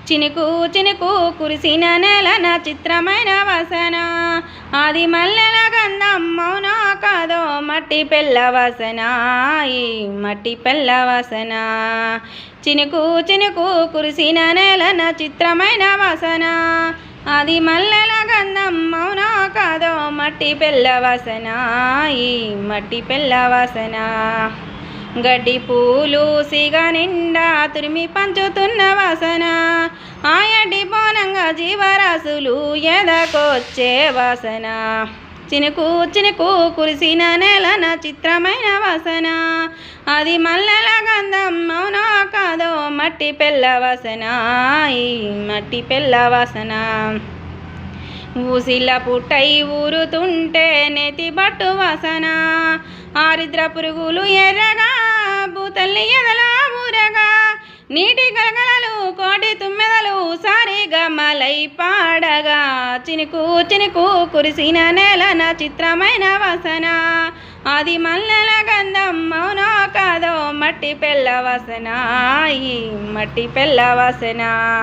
చినుకు చినుకు కురిసిన నేలన చిత్రమైన వాసన అది మల్లెల గంధం మౌనో కాదో మట్టి పెళ్ళ వాసన ఈ మట్టి పెళ్ళ వాసన చినుకు చినుకు కురిసిన నేలన చిత్రమైన వాసన అది మల్లెల గంధం మౌనో కాదో మట్టి పెళ్ళ వాసన ఈ మట్టి పెళ్ళ వాసన గడ్డి పూలు సిగ నిండా తురిమి పంచుతున్న వాసన ఆయటి పోనంగా జీవరాశులు ఎదకొచ్చే వాసన చినుకు చినుకు కురిసిన నేలన చిత్రమైన వాసన అది మల్లెల గంధం మౌనో కాదో మట్టి పెళ్ళ వాసన ఈ మట్టి పెళ్ళ వాసన ఊసిల పుట్టై ఊరుతుంటే నెతి బట్టు వాసన ఆరిద్ర పురుగులు ఎర్రగా భూతల్లి ఎదల ఊరగా నీటి గలగలలు కోటి తుమ్మెదలు సారిగా మలై పాడగా చినుకు చినుకు కురిసిన నేలన చిత్రమైన వాసన అది మల్లెల గంధం మౌనో కాదో మట్టి పెళ్ళ వాసన ఈ మట్టి పెళ్ళ వాసన